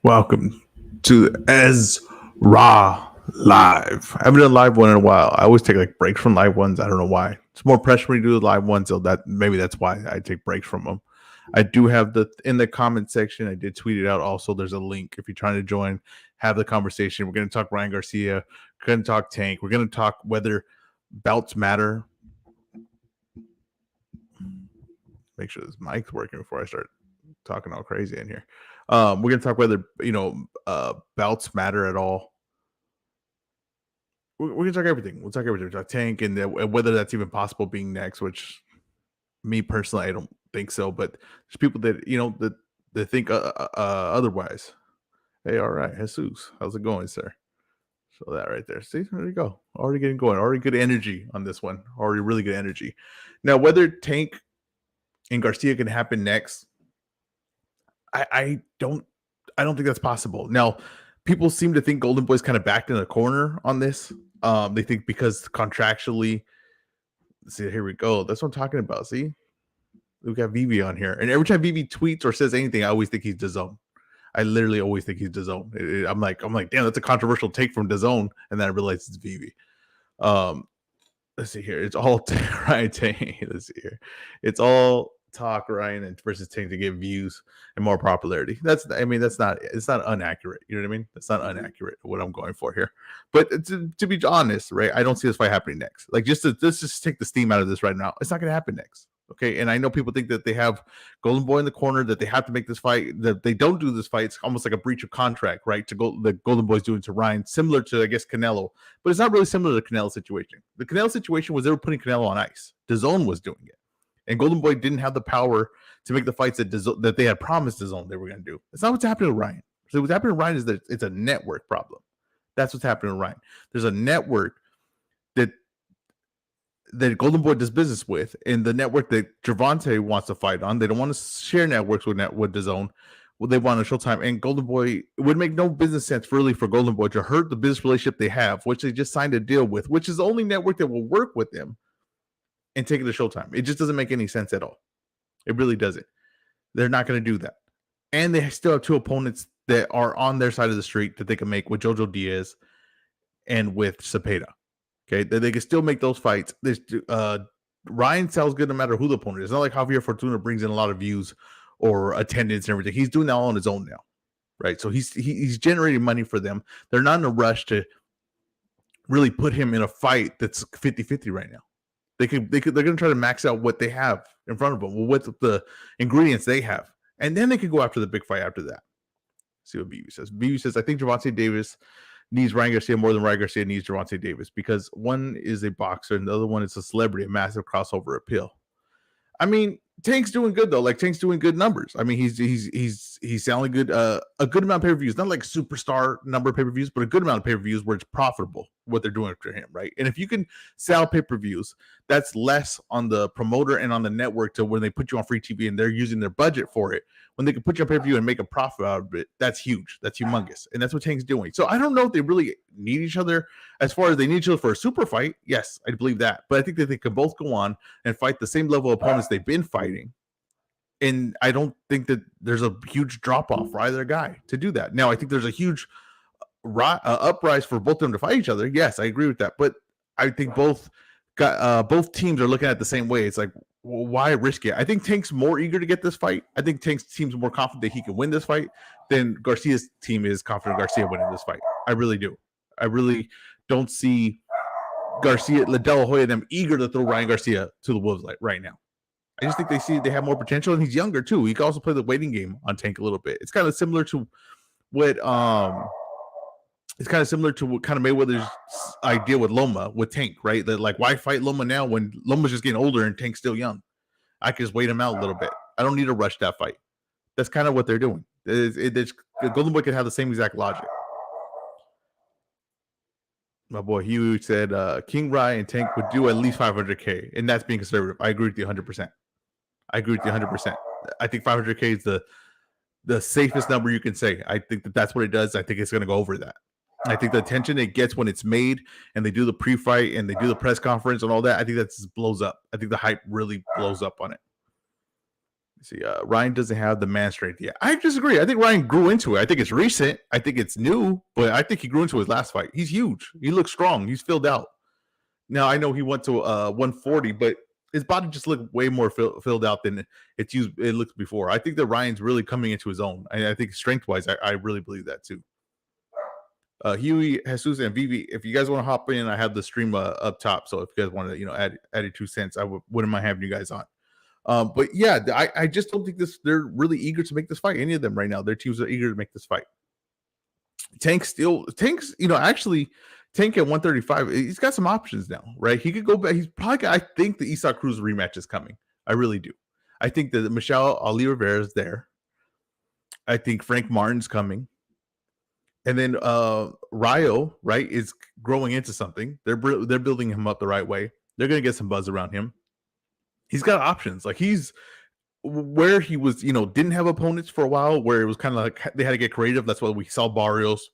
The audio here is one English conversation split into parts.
Welcome to Ezra Live. I haven't done a live one in a while. I always take like breaks from live ones. I don't know why. It's more pressure when you do the live ones, so that maybe that's why I take breaks from them. I do have the in the comment section. I did tweet it out. Also, there's a link if you're trying to join. Have the conversation. We're going to talk Ryan Garcia. We're going to talk Tank. We're going to talk whether belts matter. Make sure this mic's working before I start talking all crazy in here. We're gonna talk whether belts matter at all. We're gonna talk everything. We'll talk everything. We'll talk Tank and whether that's even possible being next. Which me personally, I don't think so. But there's people that that think otherwise. Hey, all right, Jesus, how's it going, sir? So that right there. See, there you go. Already getting going. Already good energy on this one. Already really good energy. Now, whether Tank and Garcia can happen next, I don't think that's possible. Now, people seem to think Golden Boy's kind of backed in a corner on this. They think because contractually, see, here we go. That's what I'm talking about. See, we've got Vivi on here, and every time Vivi tweets or says anything, I always think he's DAZN. I literally always think he's DAZN. I'm like, damn, that's a controversial take from DAZN, and then I realize it's Vivi. Let's see here. It's all right. Let's see here. It's all talk Ryan and versus Tank to get views and more popularity. That's not inaccurate. You know what I mean? That's not inaccurate what I'm going for here. But to be honest, right? I don't see this fight happening next. Like let's just take the steam out of this right now. It's not going to happen next. Okay, and I know people think that they have Golden Boy in the corner, that they have to make this fight, that they don't do this fight. It's almost like a breach of contract, right? To go, the Golden Boy's doing to Ryan, similar to, I guess, Canelo, but it's not really similar to the Canelo situation. The Canelo situation was they were putting Canelo on ice. DAZN was doing it, and Golden Boy didn't have the power to make the fights that they had promised DAZN they were going to do. It's not what's happening to Ryan. So what's happening to Ryan is that it's a network problem. That's what's happening to Ryan. There's a network that Golden Boy does business with, and the network that Gervonta wants to fight on. They don't want to share networks with DAZN. Well, they want a Showtime, and Golden Boy, it would make no business sense really for Golden Boy to hurt the business relationship they have, which they just signed a deal with, which is the only network that will work with them, and take it to Showtime. It just doesn't make any sense at all. It really doesn't. They're not going to do that, and they still have two opponents that are on their side of the street that they can make with Jojo Diaz and with Cepeda. Okay, they can still make those fights. Ryan sells good no matter who the opponent is. It's not like Javier Fortuna brings in a lot of views or attendance and everything. He's doing that all on his own now, right? So he's generating money for them. They're not in a rush to really put him in a fight that's 50-50 right now. They're going to try to max out what they have in front of them, what the ingredients they have, and then they could go after the big fight after that. See what BB says. BB says, I think Gervonta Davis needs Ryan Garcia more than Ryan Garcia needs Gervonta Davis because one is a boxer and the other one is a celebrity, a massive crossover appeal. I mean, Tank's doing good though. Like Tank's doing good numbers. I mean, he's selling good, a good amount of pay-per-views, not like superstar number of pay-per-views, but a good amount of pay-per-views where it's profitable what they're doing for him, right? And if you can sell pay-per-views, that's less on the promoter and on the network to when they put you on free TV and they're using their budget for it. When they can put you on pay-per-view and make a profit out of it, that's huge. That's humongous. And that's what Tank's doing. So I don't know if they really need each other as far as they need each other for a super fight. Yes, I believe that. But I think that they could both go on and fight the same level of opponents they've been fighting. And I don't think that there's a huge drop-off for either guy to do that. Now, I think there's a huge uprise for both of them to fight each other. Yes, I agree with that. But I think both teams are looking at it the same way. It's like, well, why risk it? I think Tank's more eager to get this fight. I think Tank's team's more confident that he can win this fight than Garcia's team is confident Garcia winning this fight. I really do. I really don't see Garcia, De La Hoya, them eager to throw Ryan Garcia to the wolves right now. I just think they have more potential, and he's younger too. He can also play the waiting game on Tank a little bit. It's kind of similar to what kind of Mayweather's idea with Loma with Tank, right? That like, why fight Loma now when Loma's just getting older and Tank's still young? I can just wait him out a little bit. I don't need to rush that fight. That's kind of what they're doing. Golden Boy could have the same exact logic. My boy Hugh said King Rye and Tank would do at least 500K, and that's being conservative. I agree with you 100%. I think 500K is the safest number you can say. I think that's what it does. I think it's going to go over that. I think the attention it gets when it's made and they do the pre-fight and they do the press conference and all that, I think that just blows up. I think the hype really blows up on it. See, Ryan doesn't have the man strength yet. I disagree. I think Ryan grew into it. I think it's recent. I think it's new, but I think he grew into his last fight. He's huge. He looks strong. He's filled out. Now I know he went to 140, but his body just looked way more filled out than it looked before. I think that Ryan's really coming into his own. I think strength wise, I really believe that too. Huey, Jesus, and Vivi, if you guys want to hop in, I have the stream up top. So if you guys want to, add your 2 cents, I wouldn't mind having you guys on. But yeah, I just don't think they're really eager to make this fight. Any of them right now, their teams are eager to make this fight. Tank's, actually Tank at 135, he's got some options now, right? He could go back. He's probably got, I think the Isak Cruz rematch is coming. I really do. I think that Michelle Ali Rivera is there. I think Frank Martin's coming. And then Ryo, right, is growing into something. They're building him up the right way. They're going to get some buzz around him. He's got options. Like he's where he was, didn't have opponents for a while, where it was kind of like they had to get creative. That's why we saw Barrios.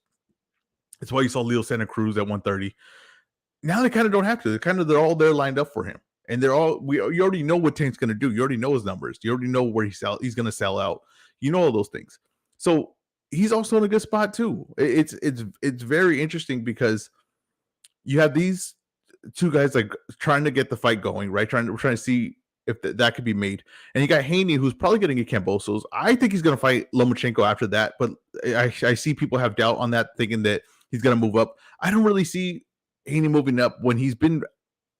That's why you saw Leo Santa Cruz at 130. Now they kind of don't have to. They're all there lined up for him. And you already know what Tank's going to do. You already know his numbers. You already know where he's going to sell out. You know all those things. So he's also in a good spot too. It's very interesting because you have these two guys like trying to get the fight going, right? We're trying to see if that could be made. And you got Haney, who's probably going to get Kambosos. I think he's going to fight Lomachenko after that, but I see people have doubt on that, thinking that he's going to move up. I don't really see Haney moving up when he's been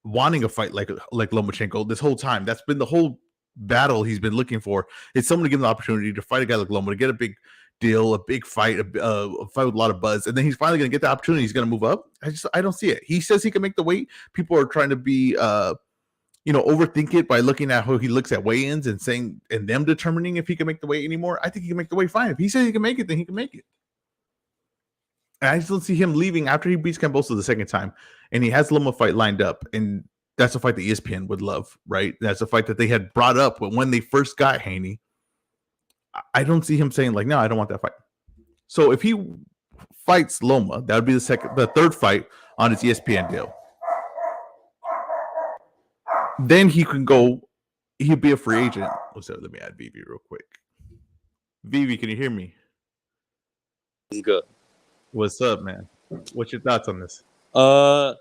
wanting a fight like Lomachenko this whole time. That's been the whole battle he's been looking for. It's someone to give him the opportunity to fight a guy like Loma, to get a big deal, a big fight, a fight with a lot of buzz, and then he's finally going to get the opportunity. He's going to move up. I don't see it. He says he can make the weight. People are trying to be overthink it by looking at how he looks at weigh-ins and saying, and them determining if he can make the weight anymore. I think he can make the weight fine. If he says he can make it, then he can make it. And I just don't see him leaving after he beats Kambosos the second time, and he has Loma fight lined up, and that's a fight that ESPN would love, right? That's a fight that they had brought up when they first got Haney. I don't see him saying like, no, I don't want that fight. So if he fights Loma, that would be the third fight on his ESPN deal. Then he can go, he'll be a free agent. Let me add Vivi real quick. Vivi, can you hear me? Good. What's up, man? What's your thoughts on this? I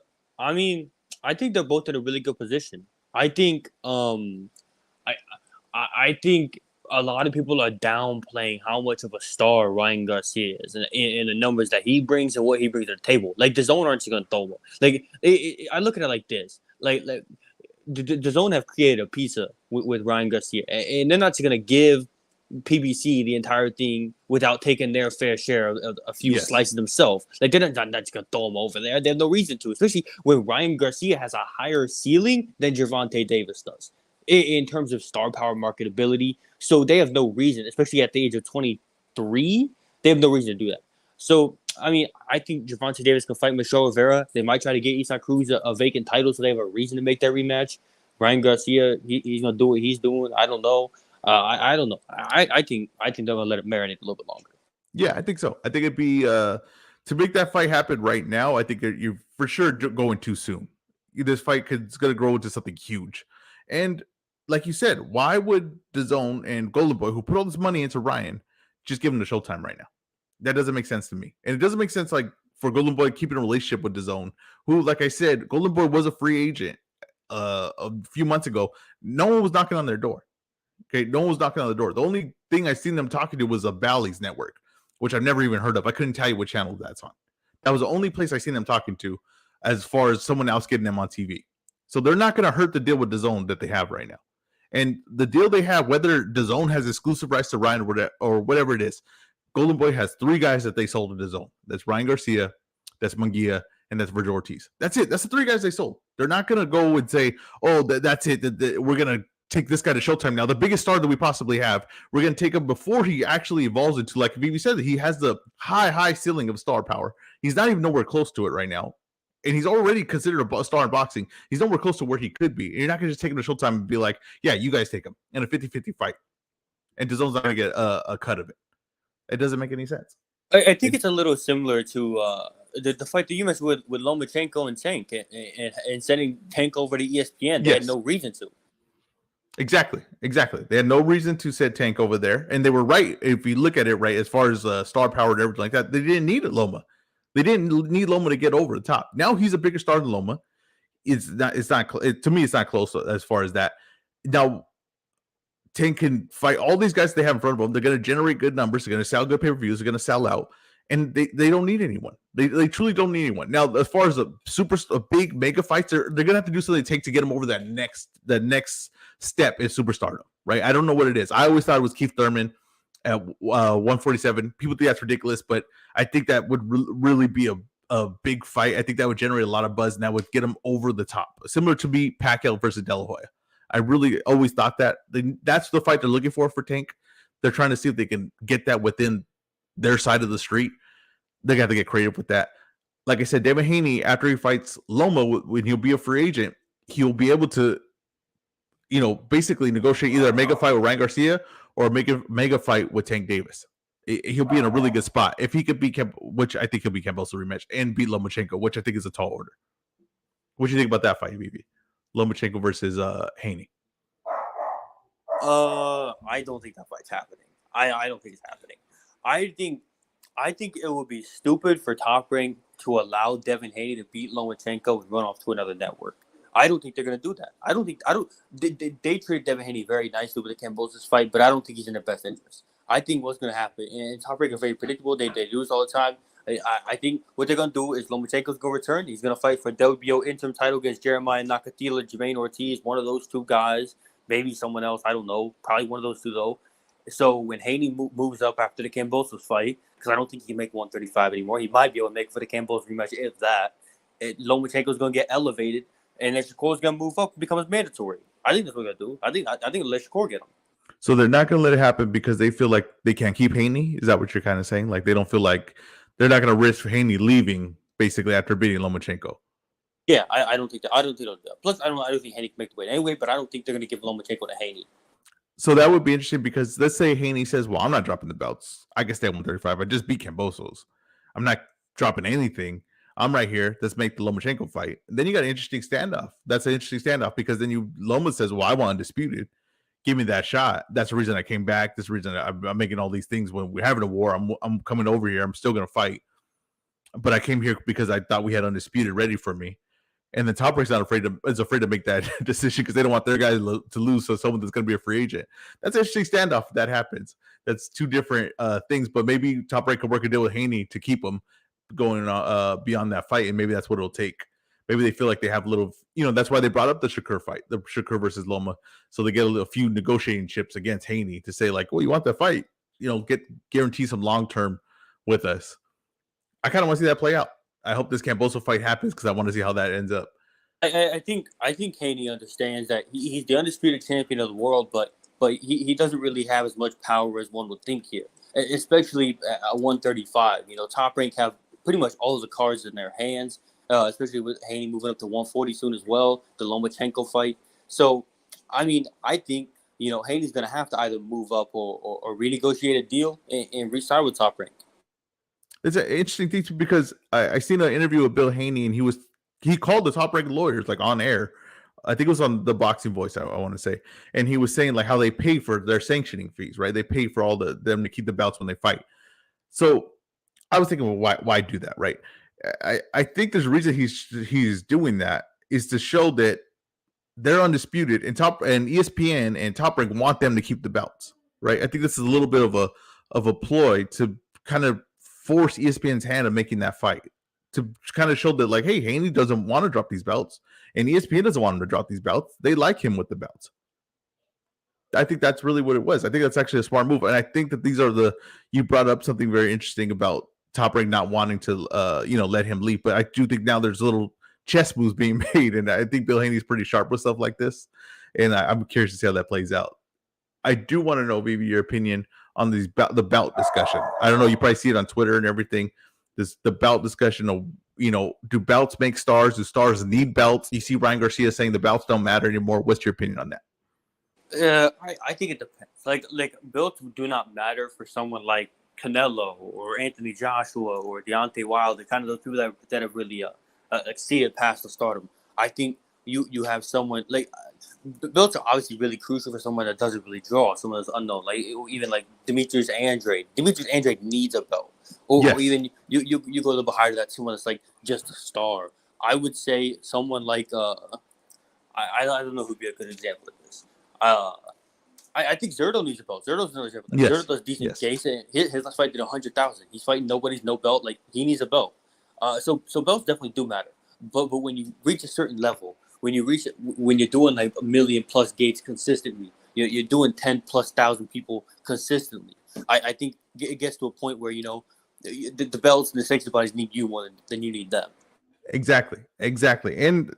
mean, I think they're both in a really good position. I think I think a lot of people are downplaying how much of a star Ryan Garcia is and the numbers that he brings and what he brings to the table. Like, the zone aren't going to throw him. Like, I look at it like this. Like the zone have created a pizza with Ryan Garcia, and they're not going to give PBC the entire thing without taking their fair share of a few slices themselves. Like, they're not just going to throw him over there. They have no reason to, especially when Ryan Garcia has a higher ceiling than Gervonta Davis does in terms of star power, marketability. So they have no reason, especially at the age of 23, they have no reason to do that. So, I mean, I think Gervonta Davis can fight Michelle Rivera. They might try to get Isak Cruz a vacant title so they have a reason to make that rematch. Ryan Garcia, he's going to do what he's doing. I don't know. I don't know. I think they're going to let it marinate a little bit longer. Yeah, I think so. I think it'd be to make that fight happen right now. I think you're for sure going too soon. This fight is going to grow into something huge. And like you said, why would DAZN and Golden Boy, who put all this money into Ryan, just give him the Showtime right now? That doesn't make sense to me. And it doesn't make sense like for Golden Boy keeping a relationship with DAZN, who, like I said, Golden Boy was a free agent a few months ago. No one was knocking on their door. Okay, no one was knocking on the door. The only thing I seen them talking to was a Bally's network, which I've never even heard of. I couldn't tell you what channel that's on. That was the only place I seen them talking to as far as someone else getting them on TV. So they're not going to hurt the deal with DAZN that they have right now. And the deal they have, whether DAZN has exclusive rights to Ryan or whatever it is, Golden Boy has 3 guys that they sold to DAZN. That's Ryan Garcia, that's Munguia, and that's Virgil Ortiz. That's it. That's the 3 guys they sold. They're not going to go and say, oh, that's it. We're going to take this guy to Showtime now. The biggest star that we possibly have, we're going to take him before he actually evolves into, like Vivi said, he has the high ceiling of star power. He's not even nowhere close to it right now. And he's already considered a star in boxing. He's nowhere close to where he could be. And you're not going to just take him to Showtime and be like, yeah, you guys take him in a 50-50 fight. And DAZN's not going to get a cut of it. It doesn't make any sense. I think it's a little similar to the fight that you mentioned with Lomachenko and Tank and sending Tank over to ESPN. They had no reason to. Exactly. They had no reason to set Tank over there, and they were right. If you look at it right, as far as star power and everything like that, they didn't need Loma. They didn't need Loma to get over the top. Now he's a bigger star than Loma. It's not. To me, it's not close as far as that. Now Tank can fight all these guys they have in front of them. They're going to generate good numbers. They're going to sell good pay per views. They're going to sell out, and they don't need anyone. They truly don't need anyone. Now, as far as a big mega fights, they're going to have to do something to get them over that next step in superstardom, right? I don't know what it is. I always thought it was Keith Thurman at 147. People think that's ridiculous, but I think that would really be a big fight. I think that would generate a lot of buzz, and that would get them over the top. Similar to me, Pacquiao versus De La Hoya. I really always thought that that's the fight they're looking for Tank. They're trying to see if they can get that within their side of the street. They got to get creative with that. Like I said, Devin Haney, after he fights Loma, when he'll be a free agent, he'll be able to, basically negotiate either a mega fight with Ryan Garcia or a mega fight with Tank Davis. He'll be in a really good spot if he could beat which I think he'll be Kambosos rematch, and beat Lomachenko, which I think is a tall order. What do you think about that fight, BB? Lomachenko versus Haney. I don't think that fight's happening. I don't think it's happening. I think it would be stupid for Top Rank to allow Devin Haney to beat Lomachenko and run off to another network. I don't think they're gonna do that. They treated Devin Haney very nicely with the Kambosos fight, but I don't think he's in their best interest. I think what's gonna happen, and Top Rank are very predictable. They do this all the time. I think what they're gonna do is Lomachenko's gonna return. He's gonna fight for WBO interim title against Jeremiah Nakatila, Jermaine Ortiz, one of those two guys, maybe someone else. I don't know. Probably one of those two though. So when Haney moves up after the Kambosos fight, because I don't think he can make 135 anymore, he might be able to make for the Kambosos rematch if that. Lomachenko's gonna get elevated, and then Shakur's gonna move up and become mandatory. I think that's what they're gonna do. I think let Shakur get him. So they're not gonna let it happen because they feel like they can't keep Haney. Is that what you're kind of saying? Like they don't feel like they're not going to risk Haney leaving basically after beating Lomachenko. Yeah, I don't think that. I don't think they'll do that. Plus, I don't think Haney can make the weight anyway. But I don't think they're going to give Lomachenko to Haney. So that would be interesting because let's say Haney says, "Well, I'm not dropping the belts. I can stay at 135. I just beat Kambosos. I'm not dropping anything. I'm right here. Let's make the Lomachenko fight." And then you got an interesting standoff. That's an interesting standoff because then Loma says, "Well, I want undisputed. Give me that shot. That's the reason I came back. This reason I'm making all these things. When we're having a war, I'm coming over here. I'm still going to fight. But I came here because I thought we had undisputed ready for me." And the Top Rank's is afraid to make that decision because they don't want their guys to lose. So someone that's going to be a free agent. That's an interesting standoff if that happens. That's two different things. But maybe Top Rank could work a deal with Haney to keep him going beyond that fight, and maybe that's what it'll take. Maybe they feel like they have a little, that's why they brought up the Shakur fight, the Shakur versus Loma, so they get a few negotiating chips against Haney to say like, well, you want that fight, guarantee some long term with us. I kind of want to see that play out. I hope this Kambosos fight happens because I want to see how that ends up. I think Haney understands that he's the undisputed champion of the world, but he doesn't really have as much power as one would think here, especially at 135. Top Rank have pretty much all of the cards in their hands, especially with Haney moving up to 140 soon as well, the Lomachenko fight. So, I mean, I think, Haney's going to have to either move up or renegotiate a deal and restart with Top Rank. It's an interesting thing too, because I seen an interview with Bill Haney, and he called the Top Rank lawyers like on air. I think it was on the Boxing Voice, I want to say, and he was saying like how they pay for their sanctioning fees, right? They pay for all them to keep the belts when they fight. So I was thinking, well, why do that, right? I think there's a reason he's doing that is to show that they're undisputed, and ESPN and Top Rank want them to keep the belts, right? I think this is a little bit of a ploy to kind of force ESPN's hand of making that fight, to kind of show that like, hey, Haney doesn't want to drop these belts, and ESPN doesn't want him to drop these belts. They like him with the belts. I think that's really what it was. I think that's actually a smart move, and I think that you brought up something very interesting about Top Rank not wanting to let him leave, but I do think now there's little chess moves being made, and I think Bill Haney's pretty sharp with stuff like this, and I'm curious to see how that plays out. I do want to know, maybe, your opinion on the belt discussion. I don't know, you probably see it on Twitter and everything. The belt discussion of, do belts make stars? Do stars need belts? You see Ryan Garcia saying the belts don't matter anymore. What's your opinion on that? I think it depends. Like belts do not matter for someone like Canelo or Anthony Joshua or Deontay Wilder, kind of those people that have really exceeded past the stardom. I think you have someone like the belts are obviously really crucial for someone that doesn't really draw, someone that's unknown, like even like Demetrius Andrade. Demetrius Andrade needs a belt, or Yes. even you go a little bit higher to that, someone that's like just a star. I would say someone like I don't know who'd be a good example of this. I think Zerto needs a belt. Zerto's no example. Yes. Zerto does decent. Yes. Jason, his last fight did 100,000. He's fighting nobody's no belt. Like he needs a belt. So belts definitely do matter. But when you reach a certain level, when you're doing like 1,000,000+ gates consistently, you're doing 10,000+ people consistently. I think it gets to a point where the belts and the sanctioned bodies need you more than you need them. Exactly. And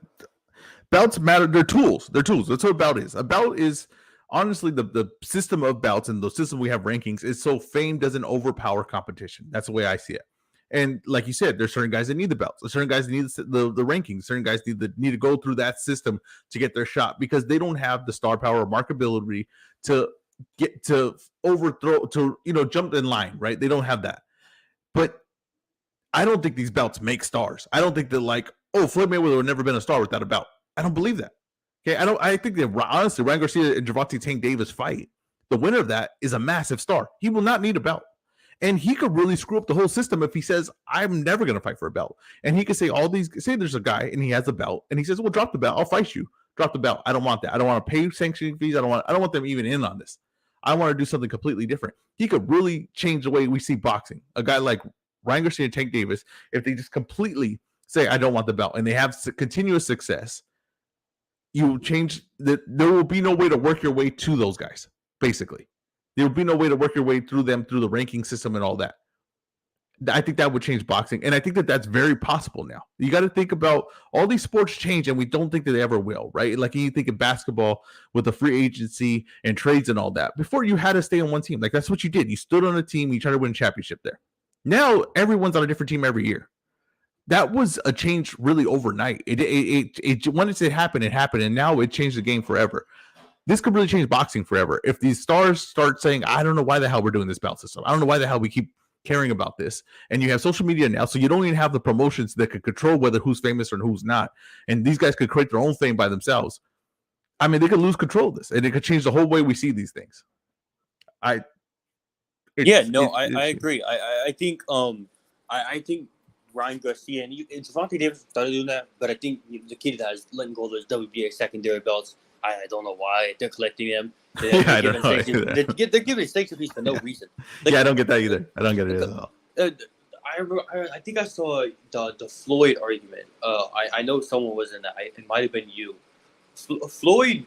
belts matter. They're tools. That's what a belt is. A belt is honestly the system of belts, and the system we have rankings is so fame doesn't overpower competition. That's the way I see it. And like you said, there's certain guys that need the belts. There's certain guys that need the rankings. Certain guys need to go through that system to get their shot because they don't have the star power or marketability to get to overthrow, to jump in line, right? They don't have that. But I don't think these belts make stars. I don't think that Floyd Mayweather would never been a star without a belt. I don't believe that. Okay, I think that honestly, Ryan Garcia and Gervonta Tank Davis fight, the winner of that is a massive star. He will not need a belt. And he could really screw up the whole system if he says, I'm never going to fight for a belt. And he could say say there's a guy and he has a belt and he says, well, drop the belt. I'll fight you. Drop the belt. I don't want that. I don't want to pay sanctioning fees. I don't want them even in on this. I want to do something completely different. He could really change the way we see boxing. A guy like Ryan Garcia and Tank Davis, if they just completely say, I don't want the belt, and they have continuous success, you change that. There will be no way to work your way to those guys, basically. There will be no way to work your way through them through the ranking system and all that. I think that would change boxing, and I think that that's very possible now. You got to think about all these sports change, and we don't think that they ever will, right? Like you think of basketball with the free agency and trades and all that. Before, you had to stay on one team. Like that's what you did. You stood on a team. You tried to win a championship there. Now everyone's on a different team every year. That was a change really overnight. It once it happened, and now it changed the game forever. This could really change boxing forever. If these stars start saying, I don't know why the hell we're doing this belt system. I don't know why the hell we keep caring about this. And you have social media now, so you don't even have the promotions that could control whether who's famous or who's not. And these guys could create their own fame by themselves. I mean, they could lose control of this, and it could change the whole way we see these things. I agree. I think I think Ryan Garcia and Gervonta Davis started doing that, but I think the kid that is letting go of those WBA secondary belts. I don't know why they're collecting them. They're giving sanction fees for no reason. I don't get that either. I don't get it at all. I think I saw the Floyd argument. I know someone was in that. It might have been you. Floyd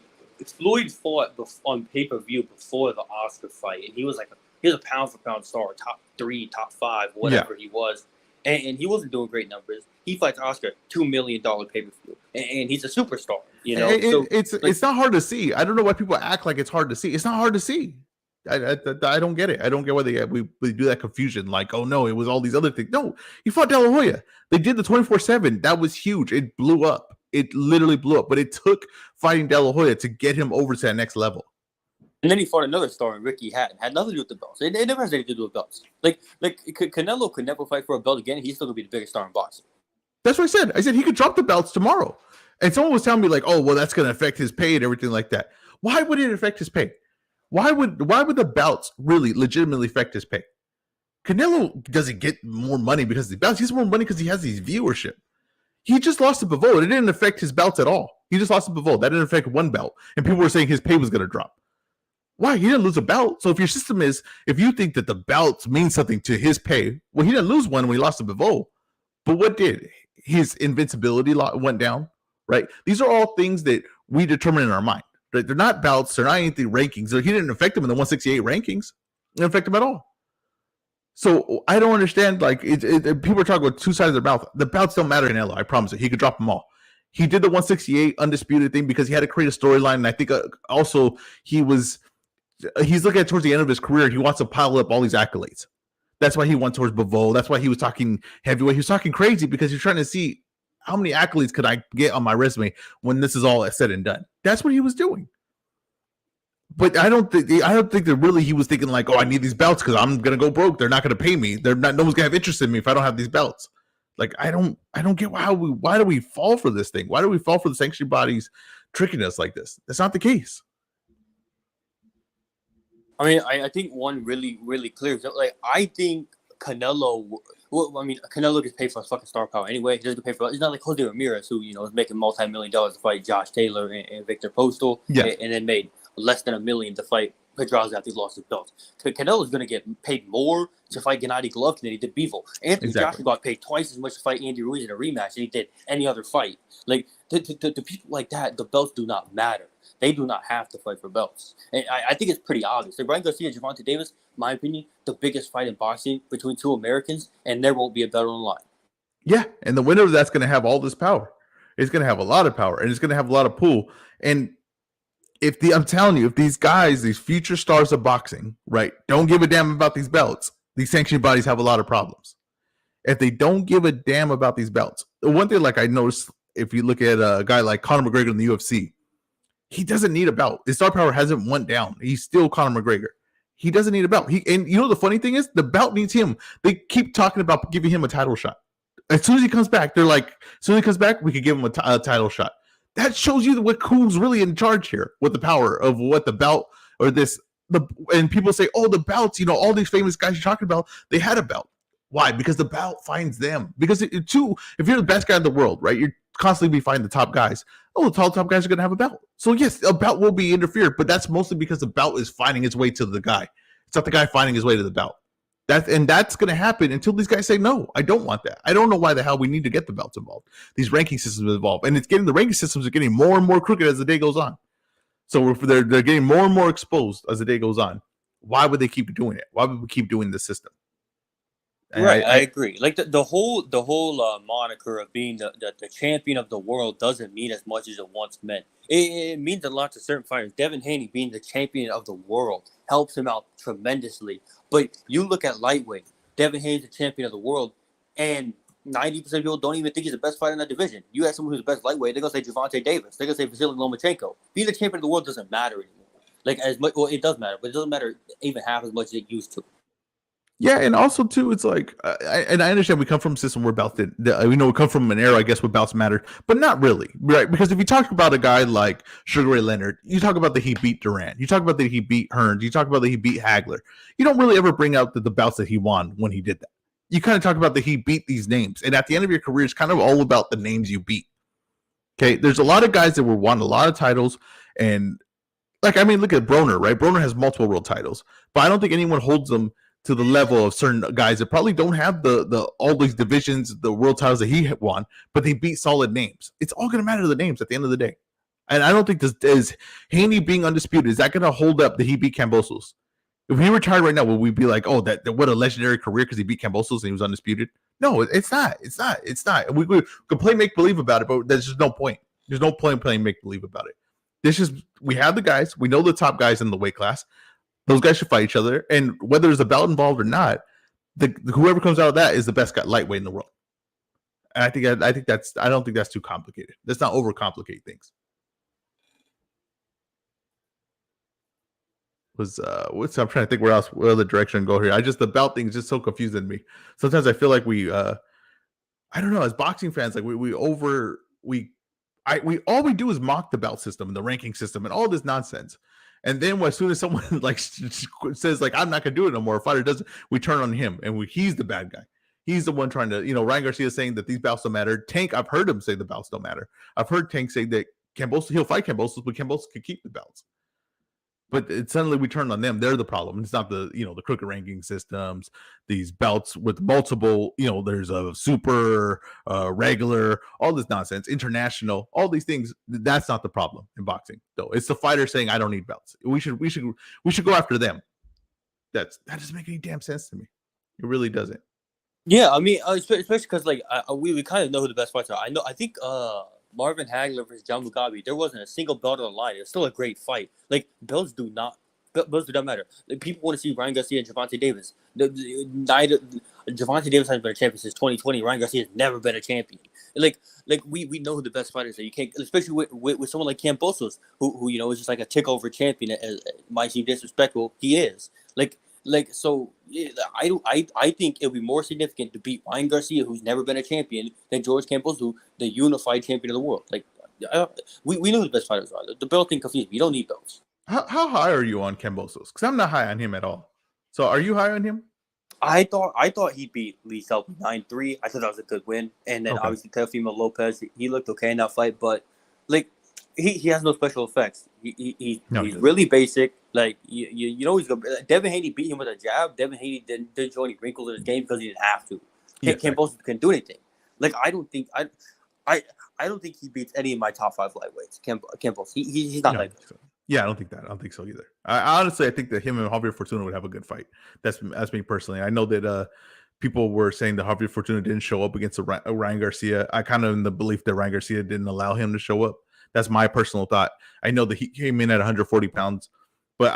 fought on pay-per-view before the Oscar fight, and he was a pound for pound star, top 3, top 5, whatever he was. And he wasn't doing great numbers. He fights Oscar, $2 million pay-per-view, and he's a superstar. It's not hard to see. I don't know why people act like it's hard to see. It's not hard to see. I don't get it. I don't get why we do that confusion. Like, oh no, it was all these other things. No, he fought De La Hoya. They did the 24/7. That was huge. It blew up. It literally blew up. But it took fighting De La Hoya to get him over to that next level. And then he fought another star in Ricky Hatton. Had nothing to do with the belts. It never has anything to do with belts. Like Canelo could never fight for a belt again. He's still gonna be the biggest star in boxing. That's what I said. I said he could drop the belts tomorrow. And someone was telling me like, oh, well, that's gonna affect his pay and everything like that. Why would it affect his pay? Why would the belts really legitimately affect his pay? Canelo doesn't get more money because of the belts. He has more money because he has these viewership. He just lost to Bivol. It didn't affect his belts at all. He just lost to Bivol. That didn't affect one belt. And people were saying his pay was going to drop. Why? He didn't lose a belt. So if your system is, if you think that the belts mean something to his pay, well, he didn't lose one when he lost to Bivol. But what did? His invincibility went down, right? These are all things that we determine in our mind. Right? They're not belts. They're not anything rankings. He didn't affect them in the 168 rankings. It didn't affect them at all. So I don't understand. Like people are talking about two sides of their mouth. The belts don't matter in LA. I promise you. He could drop them all. He did the 168 undisputed thing because he had to create a storyline. And I think also he's looking at towards the end of his career. He wants to pile up all these accolades. That's why he went towards Bivol. That's why he was talking heavyweight. He was talking crazy because he's trying to see how many accolades could I get on my resume when this is all said and done. That's what he was doing. But I don't think that really he was thinking like, oh, I need these belts because I'm gonna go broke. They're not gonna pay me. No one's gonna have interest in me if I don't have these belts. Like I don't get why do we fall for this thing? Why do we fall for the sanctioning bodies tricking us like this? That's not the case. I mean, I think one really clear. Like, I think Canelo. Well, I mean, Canelo gets paid for his fucking star power anyway. He doesn't get paid for. It's not like Jose Ramirez, who is making multi-million-dollar to fight Josh Taylor and Victor Postal, Yeah. and then made less than $1 million to fight Pedraza after he lost his belt. Canelo's going to get paid more to fight Gennady Golovkin than he did Bivol. Anthony Joshua got paid twice as much to fight Andy Ruiz in a rematch than he did any other fight. Like, to people like that, the belts do not matter. They do not have to fight for belts. And I think it's pretty obvious. Like, Ryan Garcia and Gervonta Davis, in my opinion, the biggest fight in boxing between two Americans, and there won't be a belt on the line. Yeah, and the winner of that's going to have all this power. It's going to have a lot of power, and it's going to have a lot of pull. And I'm telling you, if these guys, these future stars of boxing, right, don't give a damn about these belts, these sanctioning bodies have a lot of problems. If they don't give a damn about these belts, the one thing, like I noticed, if you look at a guy like Conor McGregor in the UFC, he doesn't need a belt. His star power hasn't went down. He's still Conor McGregor. He doesn't need a belt. And you know the funny thing is, the belt needs him. They keep talking about giving him a title shot. As soon as he comes back, they're like, as soon as he comes back, we could give him a title shot. That shows you who's really in charge here with the power of what the belt or this. And people say, oh, the belts, all these famous guys you're talking about, they had a belt. Why? Because the belt finds them. Because if you're the best guy in the world, right, you're constantly be finding the top guys. Oh, the top guys are going to have a belt. So yes, a belt will be interfered, but that's mostly because the belt is finding its way to the guy. It's not the guy finding his way to the belt. That's going to happen until these guys say, no, I don't want that. I don't know why the hell we need to get the belts involved. These ranking systems involved. And the ranking systems are getting more and more crooked as the day goes on. So they're getting more and more exposed as the day goes on. Why would they keep doing it? Why would we keep doing this system? Right, I agree. Like the whole moniker of being the champion of the world doesn't mean as much as it once meant. It means a lot to certain fighters. Devin Haney being the champion of the world helps him out tremendously. But you look at lightweight, Devin Haney's the champion of the world, and 90% of people don't even think he's the best fighter in that division. You ask someone who's the best lightweight, they're gonna say Gervonta Davis. They're gonna say Vasily Lomachenko. Being the champion of the world doesn't matter anymore. Like as much, well, it does matter, but it doesn't matter even half as much as it used to. Yeah, and also too, it's like, and I understand we come from a system where belts we come from an era, I guess, where belts mattered, but not really, right? Because if you talk about a guy like Sugar Ray Leonard, you talk about that he beat Durant, you talk about that he beat Hearns, you talk about that he beat Hagler. You don't really ever bring out the belts that he won when he did that. You kind of talk about that he beat these names, and at the end of your career, it's kind of all about the names you beat. Okay, there's a lot of guys that won a lot of titles, and look at Broner, right? Broner has multiple world titles, but I don't think anyone holds them to the level of certain guys that probably don't have the all these divisions, the world titles that he won, but they beat solid names. It's all going to matter to the names at the end of the day. And I don't think this is Haney being undisputed. Is that going to hold up that he beat Kambosos? If he retired right now, would we be like, oh, that what a legendary career because he beat Kambosos and he was undisputed? No, it's not. It's not. We can play make believe about it, but there's just no point. There's no point playing make believe about it. We have the guys. We know the top guys in the weight class. Those guys should fight each other, and whether there's a belt involved or not, whoever comes out of that is the best guy lightweight in the world. And I don't think that's too complicated. Let's not overcomplicate things. I'm trying to think what other direction to go here. The belt thing is just so confusing to me. Sometimes I feel like I don't know, as boxing fans, like all we do is mock the belt system and the ranking system and all this nonsense. And then as soon as someone like says like I'm not gonna do it no more, a fighter doesn't, we turn on him and he's the bad guy. He's the one trying to, Ryan Garcia saying that these belts don't matter. Tank, I've heard him say the belts don't matter. I've heard Tank say that he'll fight Kambosos, but Kambosos could keep the belts. But suddenly we turn on them. They're the problem. It's not the crooked ranking systems, these belts with multiple, there's a super, regular, all this nonsense, international, all these things. That's not the problem in boxing, though. It's the fighter saying, I don't need belts. We should go after them. That doesn't make any damn sense to me. It really doesn't. Yeah, I mean, especially because like we kind of know who the best fighters are. I think Marvin Hagler versus John Mugabe, there wasn't a single belt on the line. It was still a great fight. Like belts do not matter. Like, people want to see Ryan Garcia and Gervonta Davis. Gervonta Davis hasn't been a champion since 2020. Ryan Garcia has never been a champion. Like we know who the best fighters are. You can't, especially with someone like Kambosos, who is just like a tick over champion. It might seem disrespectful. He is. Like Like so, yeah, I think it'll be more significant to beat Ryan Garcia, who's never been a champion, than George Campbell's, who the unified champion of the world. Like, we know who the best fighters are. The belt thing confused me. You don't need belts. How high are you on Kambosos? Because I'm not high on him at all. So are you high on him? I thought he beat Lee Selby 9-3. I thought that was a good win. And then Okay. obviously Teofimo Lopez, he looked okay in that fight, but like he has no special effects. No, he He's doesn't. really basic. Like you know he's good. Devin Haney beat him with a jab. Devin Haney didn't show any wrinkles in his game because he didn't have to. Yeah, Campos couldn't do anything. Like I don't think he beats any of my top 5 lightweights. Campos, he's not no, like so. Yeah, I don't think that. I don't think so either. I honestly, I think that him and Javier Fortuna would have a good fight. That's me personally. I know that people were saying that Javier Fortuna didn't show up against Ryan Garcia. I kind of in the belief that Ryan Garcia didn't allow him to show up. That's my personal thought. I know that he came in at 140 pounds, but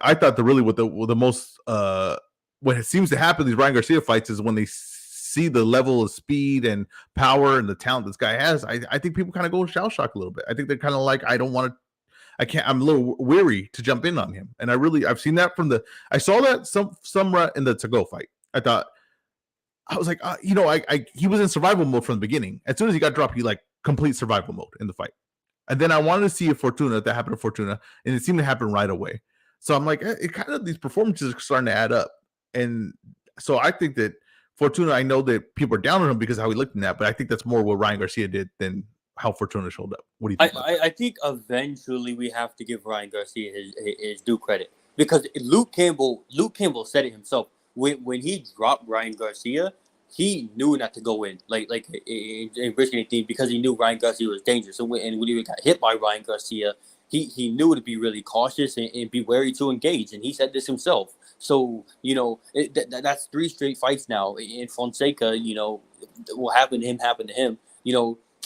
I thought the really what the most what it seems to happen in these Ryan Garcia fights is when they see the level of speed and power and the talent this guy has. I think people kind of go shell shock a little bit. I think they're kind of like, I'm a little weary to jump in on him. And I've seen that I saw that some in the to go fight. I was like, he was in survival mode from the beginning. As soon as he got dropped, he like complete survival mode in the fight. And then I wanted to see if that happened to Fortuna, and it seemed to happen right away. So I'm like, it kind of, these performances are starting to add up. And so I think that Fortuna, I know that people are down on him because of how he looked in that, but I think that's more what Ryan Garcia did than how Fortuna showed up. What do you think? I think eventually we have to give Ryan Garcia his due credit because Luke Campbell said it himself when he dropped Ryan Garcia, he knew not to go in in risk anything because he knew Ryan Garcia was dangerous. So when he got hit by Ryan Garcia, he knew to be really cautious and be wary to engage, and he said this himself. So that's 3 straight fights now in Fonseca. What happened to him.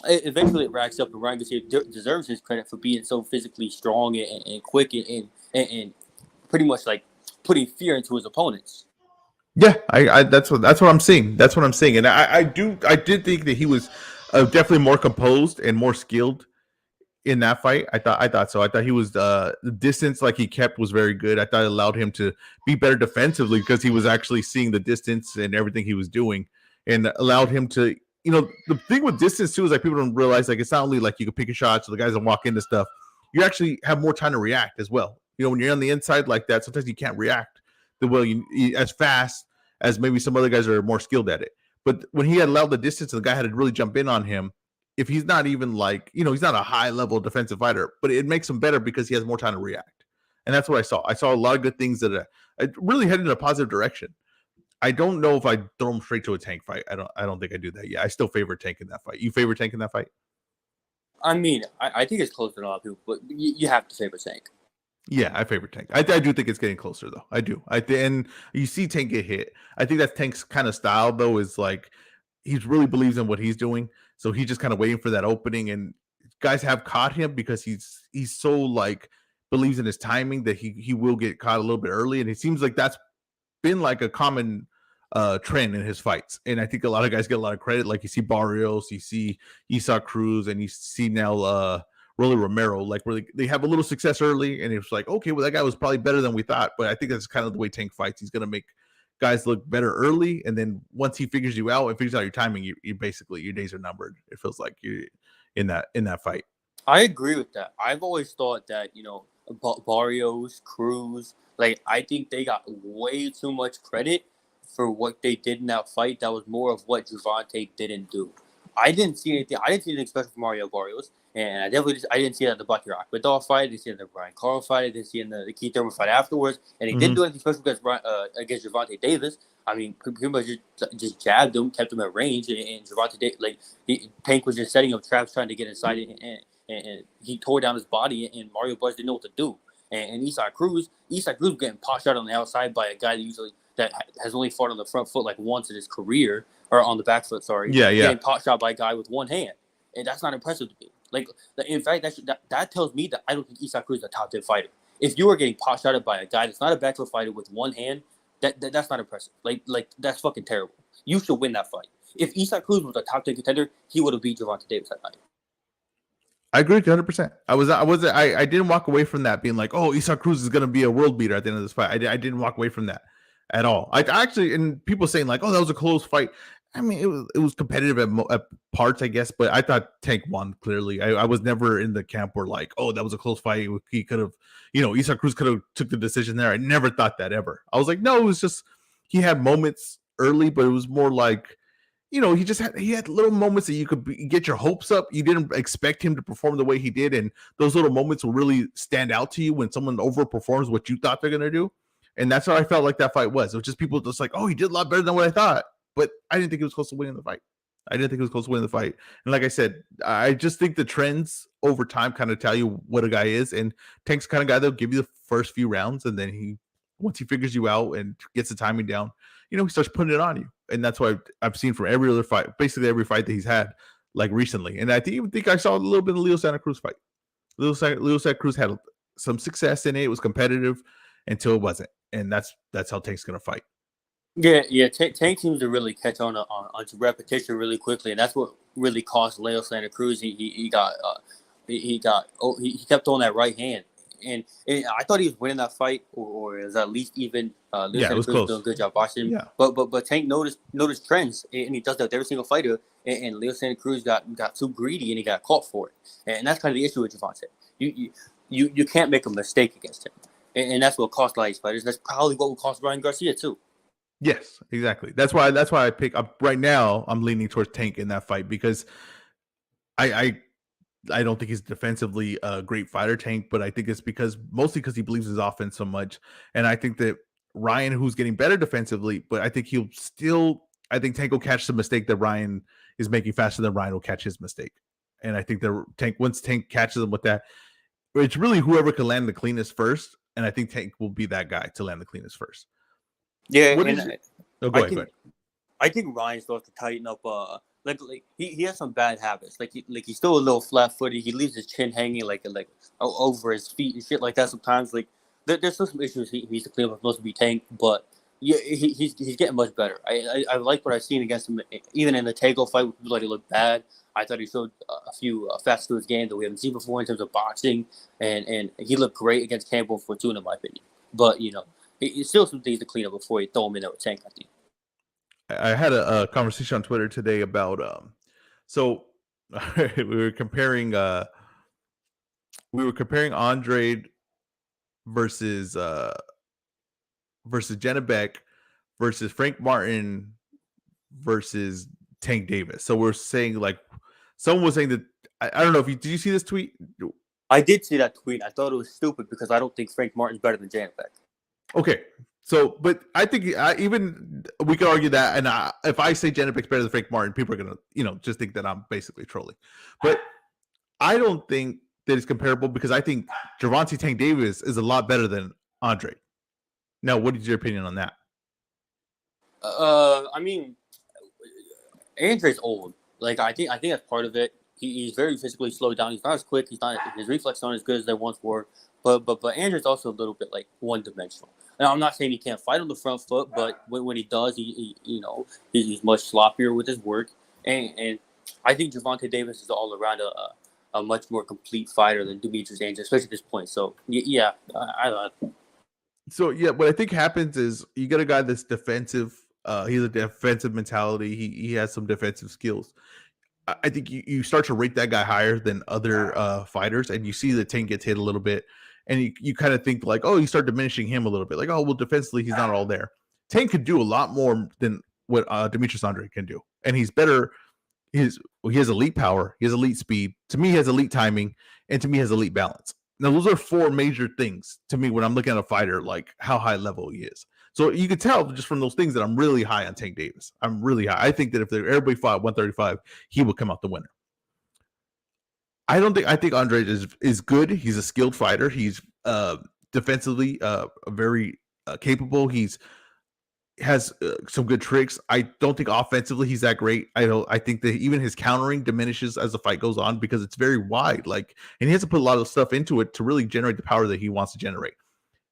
Eventually it racks up, and Ryan Garcia deserves his credit for being so physically strong and quick and pretty much like putting fear into his opponents. Yeah, I that's what I'm seeing. That's what I'm seeing, and I did think that he was definitely more composed and more skilled in that fight. I thought so. I thought he was the distance like he kept was very good. I thought it allowed him to be better defensively because he was actually seeing the distance and everything he was doing, and allowed him to. The thing with distance too is like people don't realize like it's not only like you can pick a shot so the guys don't walk into stuff. You actually have more time to react as well. When you're on the inside like that, sometimes you can't react the way you as fast as maybe some other guys are more skilled at it. But when he had allowed the distance and the guy had to really jump in on him, if he's not even like, he's not a high level defensive fighter, but it makes him better because he has more time to react. And that's what I saw. I saw a lot of good things that really headed in a positive direction. I don't know if I throw him straight to a Tank fight. I don't think I do that. Yeah, I still favor Tank in that fight. You favor Tank in that fight? I mean, I think it's closer than a lot of people, but you have to favor Tank. Yeah, I favor Tank. I do think it's getting closer though. I do. And you see Tank get hit. I think that's Tank's kind of style though, is like he really believes in what he's doing. So he's just kind of waiting for that opening. And guys have caught him because he's so like believes in his timing that he will get caught a little bit early. And it seems like that's been like a common trend in his fights. And I think a lot of guys get a lot of credit. Like you see Barrios, you see Isaac Cruz, and you see now Rolly Romero, like where they have a little success early, and it's like, okay, well, that guy was probably better than we thought. But I think that's kind of the way Tank fights. He's going to make guys look better early, and then once he figures you out and figures out your timing, you basically your days are numbered. It feels like you in that fight. I agree with that. I've always thought that Barrios, Cruz, like I think they got way too much credit for what they did in that fight. That was more of what Gervonta didn't do. I didn't see anything special from Mario Barrios, and I didn't see that in the Bucky Rockball fight. I didn't see it in the Brian Carl fight. I didn't see it in the Keith Thurman fight afterwards. And he didn't do anything special against Gervonta Davis. I mean, pretty much just jabbed him, kept him at range, and Gervonta Tank was just setting up traps, trying to get inside it, and he tore down his body, and Mario Barrios didn't know what to do. And Isaac Cruz getting popped out on the outside by a guy that has only fought on the front foot like once in his career, or on the back foot, sorry. Yeah. Getting pot shot by a guy with one hand. And that's not impressive to me. Like, in fact, that tells me that I don't think Isaac Cruz is a top 10 fighter. If you are getting pot shotted by a guy that's not a back foot fighter with one hand, that's not impressive. Like that's fucking terrible. You should win that fight. If Isaac Cruz was a top 10 contender, he would have beat Gervonta Davis that night. I agree with you 100%. I didn't walk away from that being like, oh, Isak Cruz is going to be a world beater at the end of this fight. I didn't walk away from that at all. I actually, and people saying like, oh, that was a close fight. I mean, it was competitive at parts, I guess, but I thought Tank won clearly. I was never in the camp where like, oh, that was a close fight. He could have, Isak Cruz could have took the decision there. I never thought that ever. I was like, no, it was just he had moments early, but it was more like, he had little moments that you could get your hopes up. You didn't expect him to perform the way he did, and those little moments will really stand out to you when someone overperforms what you thought they're gonna do. And that's what I felt like that fight was. It was just people just like, oh, he did a lot better than what I thought, but I didn't think he was close to winning the fight. I didn't think it was close to winning the fight. And like I said, I just think the trends over time kind of tell you what a guy is. And Tank's kind of guy that'll give you the first few rounds, and then once he figures you out and gets the timing down, he starts putting it on you. And that's what I've seen from every other fight, basically every fight that he's had, like recently. And I even think I saw a little bit of the Leo Santa Cruz fight. Leo Santa Cruz had some success in it. It was competitive until it wasn't. And that's how Tank's going to fight. Yeah. Tank seems to really catch on to repetition really quickly, and that's what really cost Leo Santa Cruz. He kept on that right hand, and I thought he was winning that fight, or is at least even. Leo Santa it was Cruz close. doing a good job watching him. Yeah. But Tank noticed trends, and he does that with every single fighter. And Leo Santa Cruz got too greedy, and he got caught for it. And that's kind of the issue with Gervonta. You can't make a mistake against him, and that's what cost a lot of these fighters. That's probably what will cost Ryan Garcia too. Yes, exactly. That's why I pick up right now. I'm leaning towards Tank in that fight because I don't think he's defensively a great fighter, Tank, but I think it's mostly because he believes his offense so much. And I think that Ryan, who's getting better defensively, but I think Tank will catch the mistake that Ryan is making faster than Ryan will catch his mistake. And I think that once Tank catches him with that, it's really whoever can land the cleanest first. And I think Tank will be that guy to land the cleanest first. Yeah, go ahead. I think Ryan still has to tighten up. Like he has some bad habits. He's still a little flat-footed. He leaves his chin hanging like over his feet and shit like that. Sometimes there's still some issues he needs to clean up. Supposed to be Tank, but yeah, he's getting much better. I like what I've seen against him, even in the Tago fight. People like he looked bad. I thought he showed a few facets to his game that we haven't seen before in terms of boxing, and he looked great against Campbell Fortuna, in my opinion. But it's still some things to clean up before you throw him in there with Tank, I think. I had a conversation on Twitter today about so we were comparing Andrade versus Janabek versus Frank Martin versus Tank Davis. So we're saying someone was saying that I don't know if did you see this tweet? I did see that tweet. I thought it was stupid because I don't think Frank Martin's better than Janabek. Okay, so but I think even we could argue that, and if I say Janabek's better than Frank Martin, people are gonna just think that I'm basically trolling. But I don't think that it's comparable because I think Gervonta Tank Davis is a lot better than Andre. Now, what is your opinion on that? I mean, Andre's old. I think that's part of it. He's very physically slowed down. He's not as quick. His reflexes aren't as good as they once were. But Andre's also a little bit one dimensional. Now, I'm not saying he can't fight on the front foot, but when he does, he's much sloppier with his work. And I think Gervonta Davis is all around a much more complete fighter than Demetrius Andrews, especially at this point. So yeah, So yeah, what I think happens is you get a guy that's defensive. He has a defensive mentality. He has some defensive skills. I think you start to rate that guy higher than other fighters, and you see that Tank gets hit a little bit, and you kind of think you start diminishing him a little bit. Defensively, he's not all there. Tank could do a lot more than what Demetrius Andre can do, and he's better. He has elite power, he has elite speed. To me, he has elite timing, and to me, he has elite balance. Now, those are four major things to me when I'm looking at a fighter, how high level he is. So you can tell just from those things that I'm really high on Tank Davis. I'm really high. I think that if everybody fought 135, he will come out the winner. I think Andre is good. He's a skilled fighter. He's defensively very capable. Has some good tricks. I don't think offensively he's that great. I think that even his countering diminishes as the fight goes on because it's very wide. And he has to put a lot of stuff into it to really generate the power that he wants to generate.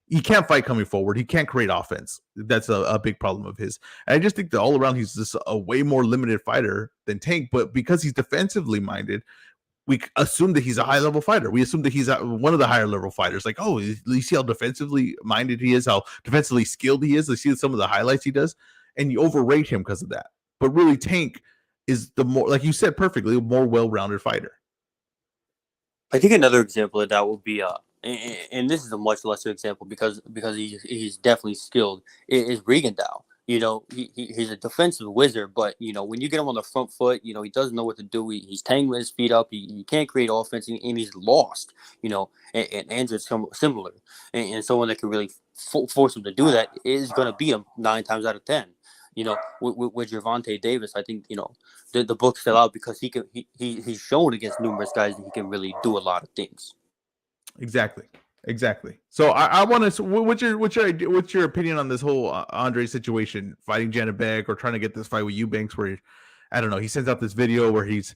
He can't fight coming forward. He can't create offense. That's a big problem of his. And I just think that all around he's just a way more limited fighter than Tank. But because he's defensively minded, we assume that he's a high level fighter. We assume that he's one of the higher level fighters. Like, oh, you see how defensively minded he is, how defensively skilled he is. You see some of the highlights he does, and you overrate him because of that. But really, Tank is the more, like you said perfectly, a more well-rounded fighter. I think another example of that would be and this is a much lesser example because he's definitely skilled, is Regendow. He's a defensive wizard, but when you get him on the front foot, he doesn't know what to do. He's tangling his feet up. He can't create offense, and he's lost. And Andrew's similar, and someone that can really force him to do that is going to beat him 9 times out of 10. With Gervonta Davis, I think the book's still out because he's shown against numerous guys that he can really do a lot of things. Exactly. So I want to. What's your opinion on this whole Andre situation, fighting Janibek or trying to get this fight with Eubanks? Where I don't know, he sends out this video where he's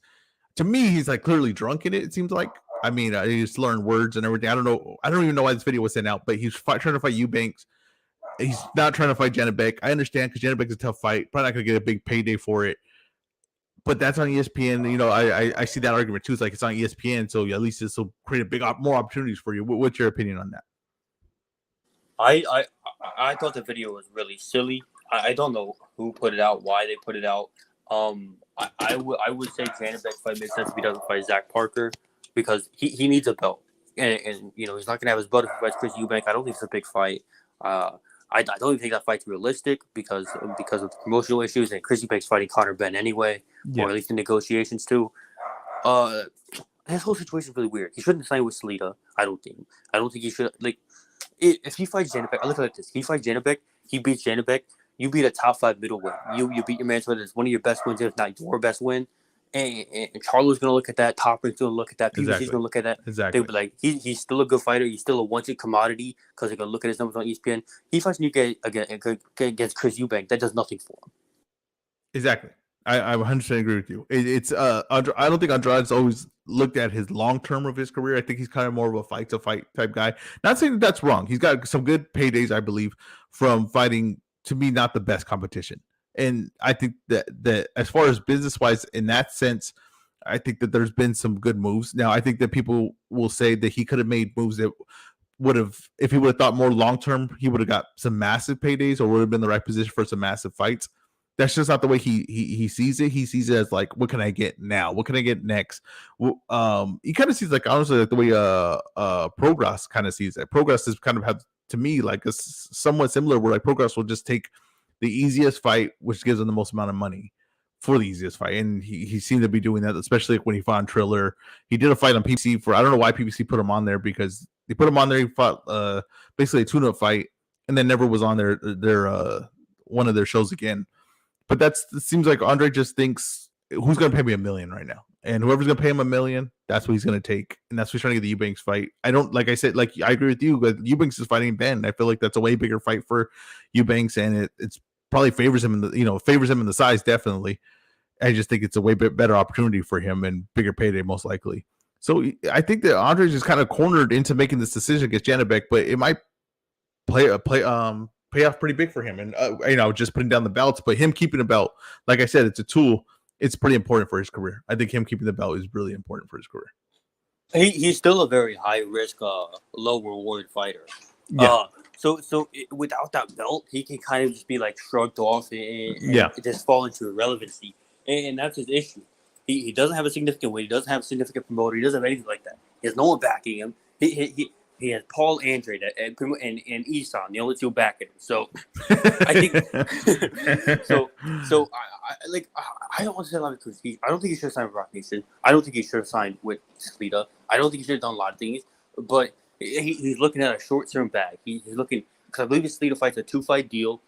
like clearly drunk in it. It seems like. I mean, he's learned words and everything. I don't know. I don't even know why this video was sent out, but he's trying to fight Eubanks. He's not trying to fight Janibek. I understand because Janibek's a tough fight. Probably not going to get a big payday for it. But that's on ESPN. I see that argument too. It's like it's on ESPN, so at least this will create more opportunities for you. What's your opinion on that? I thought the video was really silly. I don't know who put it out, why they put it out. I would say Janibek fight makes sense if he doesn't fight Zach Parker because he needs a belt, and he's not gonna have his belt if he fights Chris Eubank. I don't think it's a big fight. I don't even think that fight's realistic because of the promotional issues, and Chris Eubanks fighting Conor Benn anyway, or at least in negotiations too. His whole situation is really weird. He shouldn't sign with Salita. I don't think he should. Like, if he fights Janibek, I look at it like this: he fights Janibek, he beats Janibek. You beat a top 5 middleweight. You beat your man, so it's one of your best wins, if not your best win. And Charlo's going to look at that. Top Rank's going to look at that. PBC's going to look at that. Exactly. They'll be like, he's still a good fighter. He's still a wanted commodity because they're going to look at his numbers on ESPN. He fights against Chris Eubank. That does nothing for him. Exactly. I 100% agree with you. I don't think Andrade's always looked at his long term of his career. I think he's kind of more of a fight to fight type guy. Not saying that's wrong. He's got some good paydays, I believe, from fighting, to me, not the best competition. And I think that as far as business wise, in that sense, I think that there's been some good moves. Now, I think that people will say that he could have made moves that would have, if he would have thought more long term, he would have got some massive paydays or would have been in the right position for some massive fights. That's just not the way he sees it. He sees it as like, what can I get now? What can I get next? He kind of sees like, honestly, like the way Progress kind of sees it. Progress is kind of have, to me, like a somewhat similar where like Progress will just take the easiest fight, which gives him the most amount of money for the easiest fight. And he seemed to be doing that, especially when he fought on Triller. He did a fight on PBC I don't know why PBC put him on there, because they put him on there. He fought basically a tune-up fight and then never was on their one of their shows again. But it seems like Andre just thinks, who's going to pay me $1 million right now? And whoever's going to pay him $1 million, that's what he's going to take. And that's what he's trying to get the Eubanks fight. I agree with you, but Eubanks is fighting Ben. I feel like that's a way bigger fight for Eubanks, and it's probably favors him in the size, definitely. I just think it's a way better opportunity for him and bigger payday, most likely. So I think that Andre's just kind of cornered into making this decision against Janibek, but it might pay off pretty big for him. And just putting down the belts, but him keeping the belt, like I said, it's a tool. It's pretty important for his career. I think him keeping the belt is really important for his career. He's still a very high risk, low reward fighter. Yeah. So without that belt, he can kind of just be like shrugged off and just fall into irrelevancy. And that's his issue. He doesn't have a significant weight. He doesn't have a significant promoter. He doesn't have anything like that. He has no one backing him. He has Paul Andre and Isan, the only two backing him. So I think I don't want to say a lot of Cruz. I don't think he should have signed with Rock Nation. I don't think he should have signed with Salita. I don't think he should have done a lot of things. But he's looking at a short-term bag. He's looking, because I believe his Salita fight's a 2-fight deal,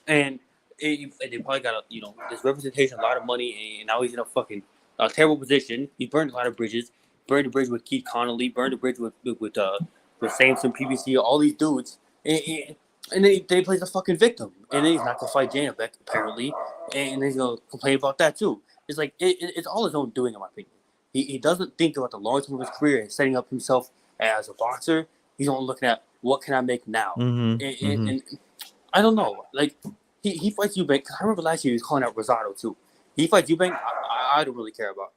and they probably got this representation, a lot of money, and now he's in a fucking terrible position. He burned a lot of bridges. Burned the bridge with Keith Connolly. Burned the bridge with Samson, PBC, all these dudes, and then they play the fucking victim, and then he's not gonna fight Janibek apparently, and then he's gonna complain about that too. It's like it's all his own doing, in my opinion. He doesn't think about the long term of his career and setting up himself as a boxer. He's only looking at what can I make now, and I don't know. Like he fights Eubank. I remember last year he was calling out Rosado too. He fights Eubank. I don't really care about.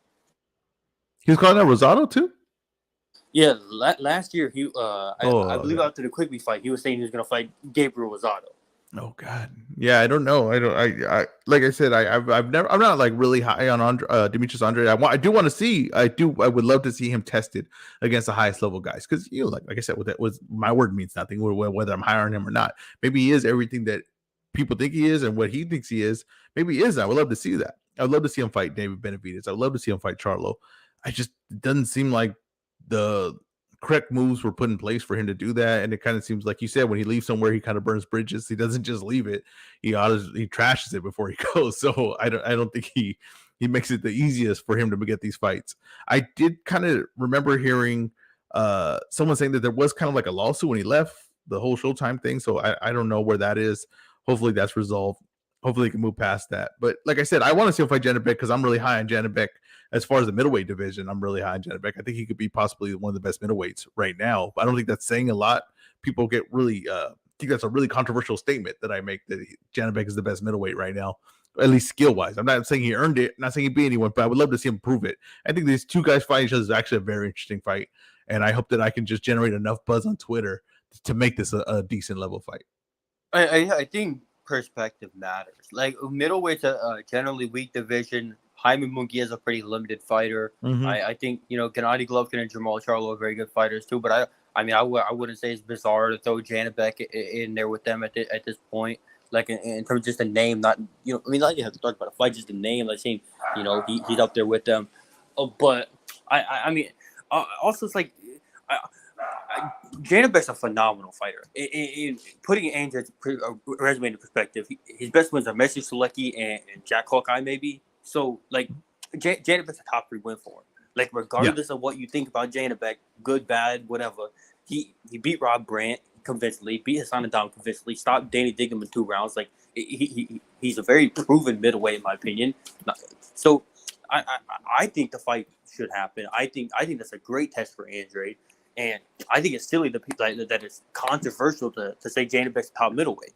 He was calling out Rosado too. Yeah, last year I Oh, believe okay. after the Quigley fight, he was saying he was going to fight Gabriel Rosado. Oh God, yeah, I don't know. I don't. I like I said, I've never. I'm not like really high on Demetrius Andrade. I do want to see. I would love to see him tested against the highest level guys because like I said, with that was my word means nothing. Whether I'm higher on him or not, maybe he is everything that people think he is and what he thinks he is. Maybe he is. I would love to see that. I would love to see him fight David Benavidez. I would love to see him fight Charlo. I just it doesn't seem like the correct moves were put in place for him to do that. And it kind of seems like you said, when he leaves somewhere, he kind of burns bridges. He doesn't just leave it; he trashes it before he goes. So I don't think he makes it the easiest for him to get these fights. I did kind of remember hearing someone saying that there was kind of like a lawsuit when he left the whole Showtime thing. So I don't know where that is. Hopefully that's resolved. Hopefully he can move past that. But like I said, I want to see him fight Janibek because I'm really high on Janibek as far as the middleweight division. I'm really high on Janibek. I think he could be possibly one of the best middleweights right now. I don't think that's saying a lot. People get really think that's a really controversial statement that I make, that Janibek is the best middleweight right now, at least skill wise. I'm not saying he earned it, I'm not saying he beat anyone, but I would love to see him prove it. I think these two guys fighting each other is actually a very interesting fight, and I hope that I can just generate enough buzz on Twitter to make this a decent level fight. I think perspective matters. Like middleweight's a generally weak division. Jaime Munguia is a pretty limited fighter. Mm-hmm. I think Gennady Golovkin and Jamal Charlo are very good fighters too. But I wouldn't say it's bizarre to throw Janibek in there with them at this point. Like in terms of just a name, not not you have to talk about a fight, just a name. Like saying he's up there with them. But also it's like. Janibek's a phenomenal fighter. Putting Andrew's resume into perspective, his best wins are Messi Selecki and Jack Hawkeye, maybe. So, like, Janibek's a top 3 win for him. Like, regardless of what you think about Janibek, good, bad, whatever, he beat Rob Brandt convincingly, beat Hassan Adam convincingly, stopped Danny Diggum in 2 rounds. Like, he's a very proven middleweight, in my opinion. So, I think the fight should happen. I think that's a great test for Andrade. And I think it's silly that it's controversial to say Janibek's top middleweight.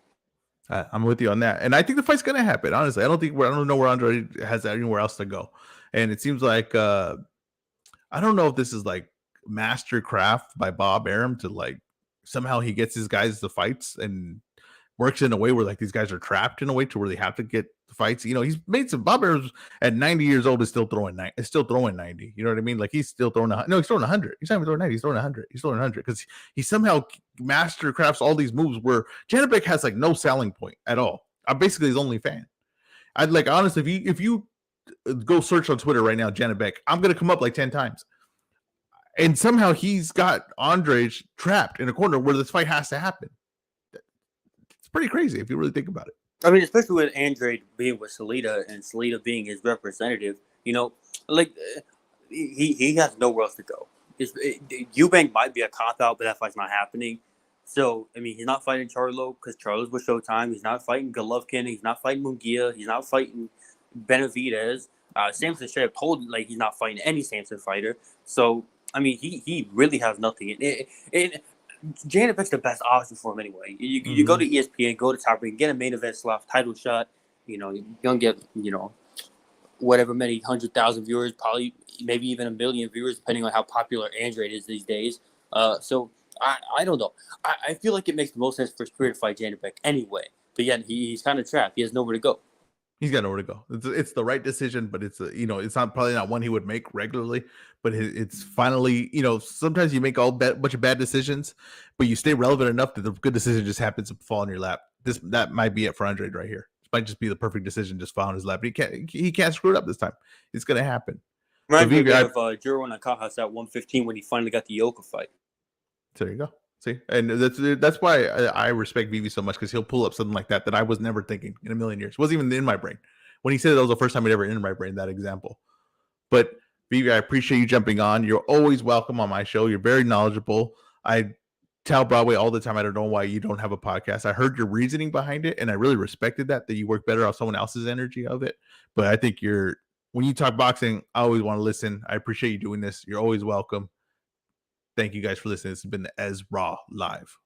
I'm with you on that, and I think the fight's gonna happen. Honestly, I don't know where Andrade has anywhere else to go, and it seems like I don't know if this is like mastercraft by Bob Arum to like somehow he gets his guys the fights and works in a way where like these guys are trapped in a way to where they have to get fights. He's made some. Bob Arum's at 90 years old is still throwing 90. You know what I mean? Like he's still throwing he's throwing 100. He's not even throwing 90. He's throwing 100. He's throwing 100 because he somehow mastercrafts all these moves where Janibek has like no selling point at all. I'm basically his only fan. I'd like honestly, if you go search on Twitter right now, Janibek, I'm gonna come up like 10 times. And somehow he's got Andrade trapped in a corner where this fight has to happen. It's pretty crazy if you really think about it. I mean, especially with Andrade being with Salita and Salita being his representative, like he has nowhere else to go. Eubank might be a cop out, but that fight's not happening. So I mean, he's not fighting Charlo because Charlo's with Showtime. He's not fighting Golovkin. He's not fighting Munguia. He's not fighting Benavidez. Samson straight up told like he's not fighting any Samson fighter. So I mean, he really has nothing. Janibek's the best option for him anyway. You go to ESPN, go to Top Rank, get a main event slot, title shot. You're gonna get whatever many 100,000 viewers, probably maybe even 1 million viewers, depending on how popular Andrade is these days. So I don't know. I feel like it makes the most sense for Spirit to fight Janibek anyway. But yet he's kind of trapped. He has nowhere to go. He's got nowhere to go. It's the right decision, but it's it's not probably not one he would make regularly. But it's finally, sometimes you make bunch of bad decisions, but you stay relevant enough that the good decision just happens to fall in your lap. That might be it for Andrade right here. This might just be the perfect decision just fall in his lap. But he can't screw it up this time. It's gonna happen. Reminds me of Gervonta Nakaha's at 115 when he finally got the Yoka fight. There you go. See, and that's why I respect Vivi so much, because he'll pull up something like that I was never thinking in a million years. It wasn't even in my brain. When he said that was the first time it ever in my brain, that example. But Vivi, I appreciate you jumping on. You're always welcome on my show. You're very knowledgeable. I tell Broadway all the time, I don't know why you don't have a podcast. I heard your reasoning behind it, and I really respected that you work better off someone else's energy of it. But I think when you talk boxing, I always want to listen. I appreciate you doing this. You're always welcome. Thank you guys for listening. This has been the Ez Raw Live.